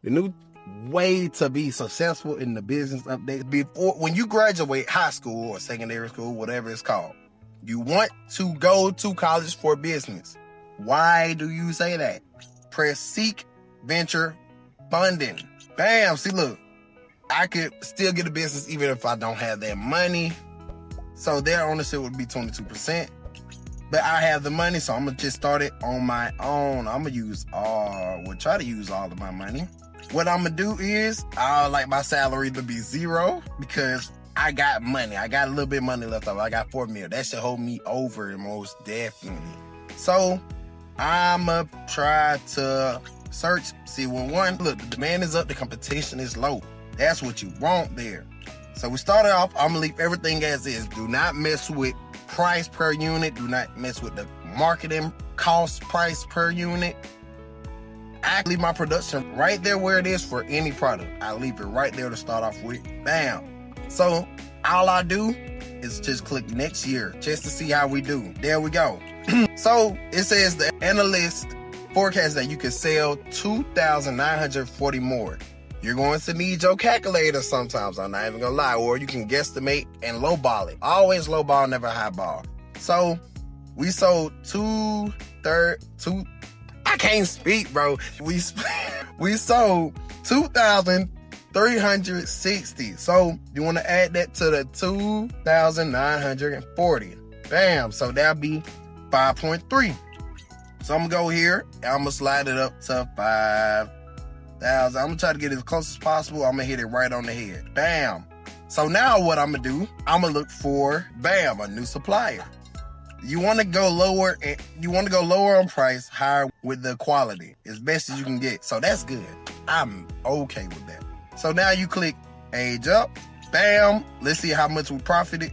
The new way to be successful in the business update, before, when you graduate high school or secondary school, whatever it's called, you want to go to college for business. Why do you say that? Press seek venture funding. Bam, see, look, I could still get a business even if I don't have that money. So their ownership would be 22%. But I have the money, so I'm gonna just start it on my own. I'm gonna try to use all of my money. What I'm gonna do is, I like my salary to be 0 because I got money. I got a little bit of money left over. I got $4 million. That should hold me over most definitely. So I'ma try to search, see look, the demand is up, the competition is low. That's what you want there. So we started off, I'm gonna leave everything as is. Do not mess with price per unit. Do not mess with the marketing cost price per unit. I leave my production right there where it is for any product. I leave it right there to start off with. Bam. So all I do is just click next year just to see how we do. There we go. So it says the analyst forecast that you can sell 2,940 more. You're going to need your calculator sometimes, I'm not even gonna lie, or you can guesstimate and lowball it. Always lowball, never highball. So we sold I can't speak, bro. We sold 2,360. So you want to add that to the 2,940. Bam. So that'll be 5.3. So I'm gonna go here and I'm gonna slide it up to 5,000. I'm gonna try to get it as close as possible. I'm gonna hit it right on the head. Bam. So now what I'm gonna do, I'm gonna look for, bam, a new supplier. You want to go lower, and you want to go lower on price, higher with the quality, as best as you can get. So that's good. I'm okay with that. So now you click age up. Bam. Let's see how much we profited.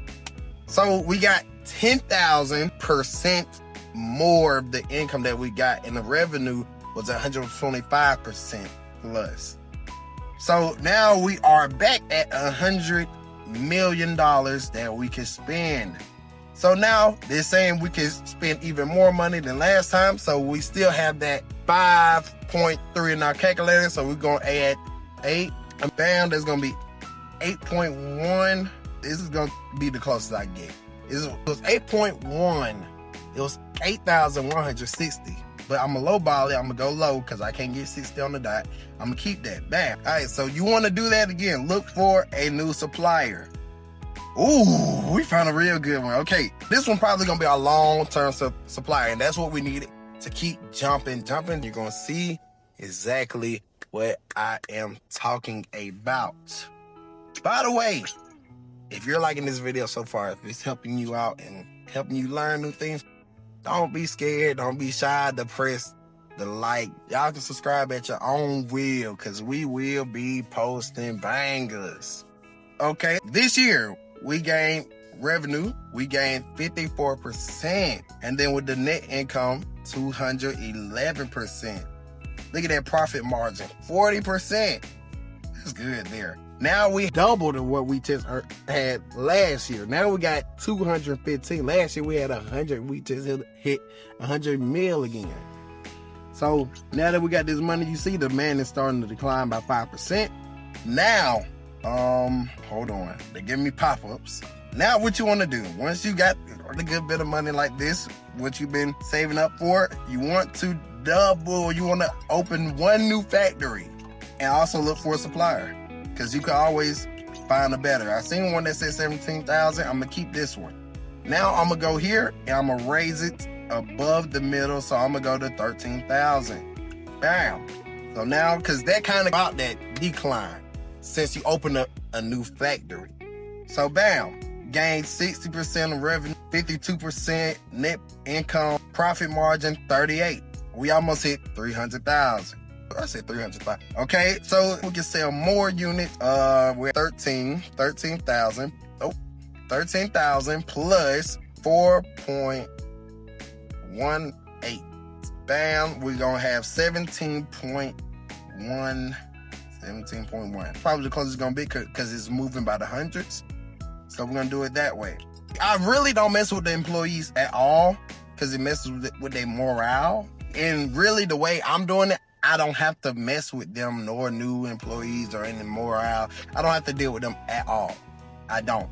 So we got 10,000% more of the income that we got, and the revenue was 125% plus. So now we are back at $100 million that we can spend. So now they're saying we can spend even more money than last time. So we still have that 5.3 in our calculator. So we're going to add 8. And bam, there's going to be 8.1. This is going to be the closest I get. It was 8.1. It was 8,160. But I'm going to lowball it. I'm going to go low because I can't get 60 on the dot. I'm going to keep that. Bam. All right, so you want to do that again. Look for a new supplier. Ooh, we found a real good one. Okay, this one probably gonna be our long-term supplier, and that's what we needed to keep jumping. You're gonna see exactly what I am talking about. By the way, if you're liking this video so far, if it's helping you out and helping you learn new things, don't be scared, don't be shy to press the like. Y'all can subscribe at your own will, because we will be posting bangers. Okay, this year, we gained revenue, we gained 54%. And then with the net income, 211%. Look at that profit margin, 40%. That's good there. Now we doubled what we just had last year. Now we got 215. Last year we had 100. We just hit 100 mil again. So now that we got this money, you see the demand is starting to decline by 5%. Now, hold on, they give me pop-ups. Now what you want to do, once you got a good bit of money like this, what you've been saving up for, you want to double. You want to open one new factory and also look for a supplier, because you can always find a better. I seen one that said 17,000. I'm gonna keep this one. Now I'm gonna go here and I'm gonna raise it above the middle, so I'm gonna go to 13,000. Bam. So now, because that kind of about that decline since you open up a new factory. So bam, gained 60% of revenue, 52% net income, profit margin 38. We almost hit 300,000. I said 300,000. Okay, so we can sell more units. We're 13,000. Oh, 13,000 plus 4.18. Bam, we're gonna have 17.1. Probably the closest it's gonna be because it's moving by the hundreds. So we're gonna do it that way. I really don't mess with the employees at all because it messes with their morale. And really the way I'm doing it, I don't have to mess with them nor new employees or any morale. I don't have to deal with them at all. I don't.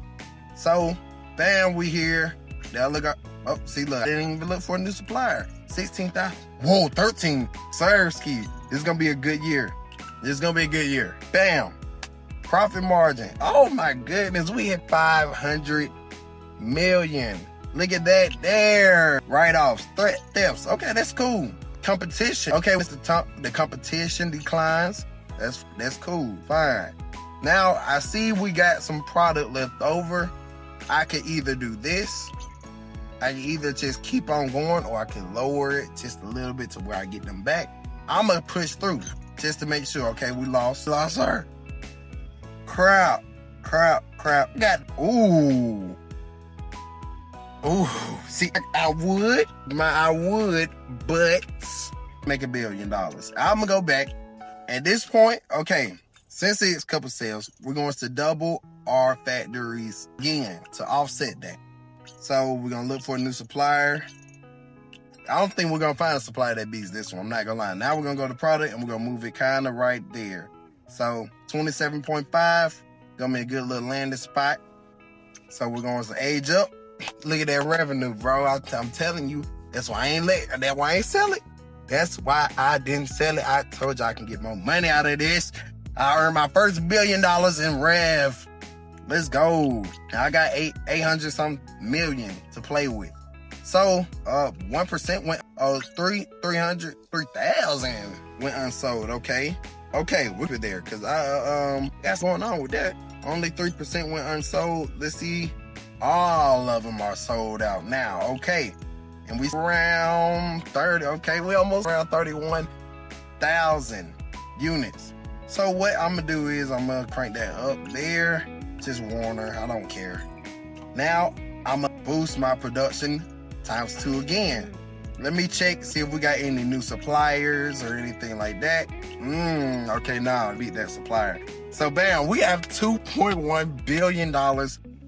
So, bam, we here. Now look up. Oh, see, look. I didn't even look for a new supplier. 16,000. Whoa, 13. Sirski. This is going to be a good year. This is going to be a good year. Bam. Profit margin. Oh, my goodness. We hit 500 million. Look at that there. Write-offs. Thefts. Okay, that's cool. Competition. Okay, the competition declines. That's cool. Fine. Now, I see we got some product left over. I could either do this. I can either just keep on going, or I can lower it just a little bit to where I get them back. I'm going to push through just to make sure. Okay, we lost her. Crap. Ooh. See, I would, but make $1 billion. I'm going to go back. At this point, okay, since it's couple sales, we're going to double our factories again to offset that. So we're going to look for a new supplier. I don't think we're going to find a supplier that beats this one. I'm not going to lie. Now we're going to go to product and we're going to move it kind of right there. So 27.5, going to be a good little landing spot. So we're going to age up. Look at that revenue, bro. I'm telling you, that's why I ain't sell it. That's why I didn't sell it. I told you I can get more money out of this. I earned my first $1 billion in rev. Let's go. Now I got 800 some million to play with. So 1% went 3,000 went unsold. Okay, we're there because that's going on with that. Only 3% went unsold. Let's see. All of them are sold out now. Okay. And we around 30. Okay, we almost around 31,000 units. So what I'm gonna do is I'm gonna crank that up there. Just Warner, I don't care. Now I'm gonna boost my production ×2 again. Let me check, see if we got any new suppliers or anything like that. Okay, now beat that supplier. So bam, we have $2.1 billion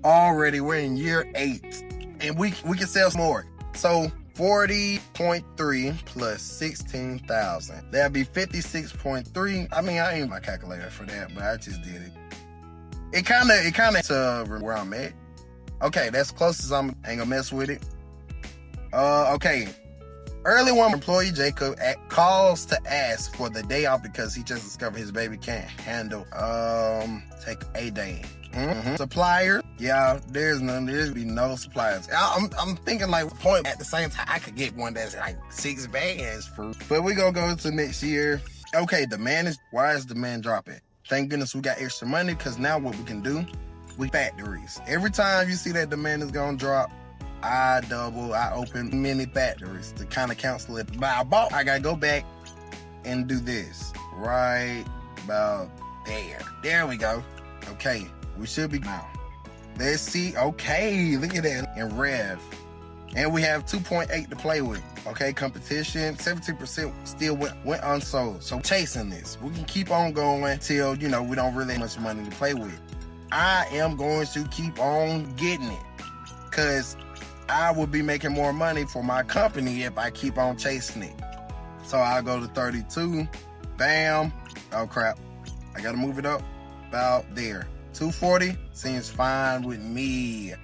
already. We're in year 8 and we can sell some more. So 40.3 plus 16,000. That'd be 56.3. I mean, I ain't my calculator for that, but I just did it. It kind of to where I'm at. Okay, that's close as ain't gonna mess with it. Okay. Early one employee Jacob calls to ask for the day off because he just discovered his baby can't handle take a day. Supplier, yeah, there's be no suppliers. I'm thinking like point at the same time I could get one that's like 6 bands for. But we gonna go into next year. Okay, why is demand dropping? Thank goodness we got extra money because now what we can do, we factories. Every time you see that demand is gonna drop, I open many factories to kind of cancel it. But I gotta go back and do this right about there. There we go. Okay, we should be now. Let's see. Okay, look at that in rev. And we have 2.8 to play with. Okay, competition, 17% still went unsold. So chasing this, we can keep on going till, we don't really have much money to play with. I am going to keep on getting it because I will be making more money for my company if I keep on chasing it. So I'll go to 32. Bam. Oh, crap. I got to move it up about there. 240 seems fine with me.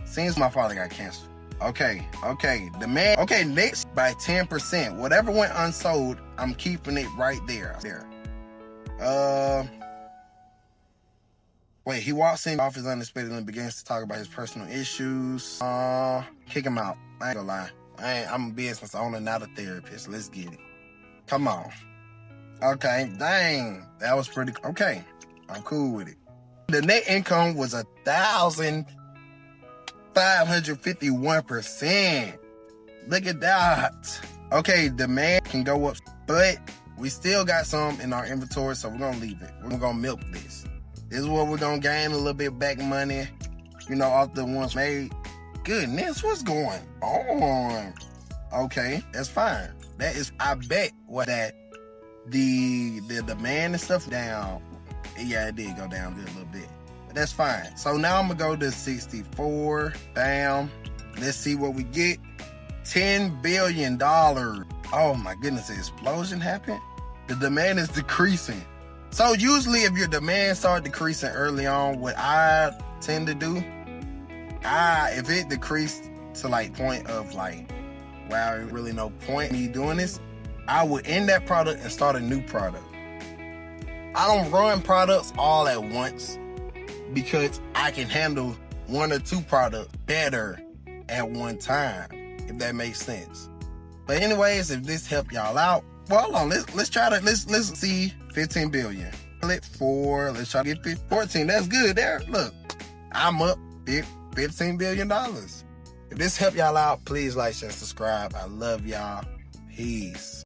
Seems my father got cancer. Okay. Demand. Okay, next by 10%. Whatever went unsold, I'm keeping it right there. Wait, he walks in the office unexpectedly and begins to talk about his personal issues. Kick him out. I ain't gonna lie. I'm a business owner, not a therapist. Let's get it. Come on. Okay, dang. That was pretty. Okay, I'm cool with it. The net income was 1,551%. Look at that. Okay, demand can go up, but we still got some in our inventory, so we're gonna leave it. We're gonna milk this. This is what we're gonna gain a little bit back money, off the ones made. Goodness, what's going on? Okay, that's fine. That is, I bet that the demand and stuff down. Yeah, it did go down good a little bit. But that's fine. So now I'm gonna go to 64. Bam. Let's see what we get. $10 billion. Oh my goodness, the explosion happened. the demand is decreasing. So usually if your demand start decreasing early on, what I tend to do, if it decreased to like point of like, wow, really no point me doing this, I would end that product and start a new product. I don't run products all at once because I can handle 1 or 2 products better at one time, if that makes sense. But anyways, if this helped y'all out, well, hold on, let's try to let's see 15 billion. Let 4, let's try to get 14. That's good there. Look, I'm up $15 billion. If this helped y'all out, please like, share, subscribe. I love y'all. Peace.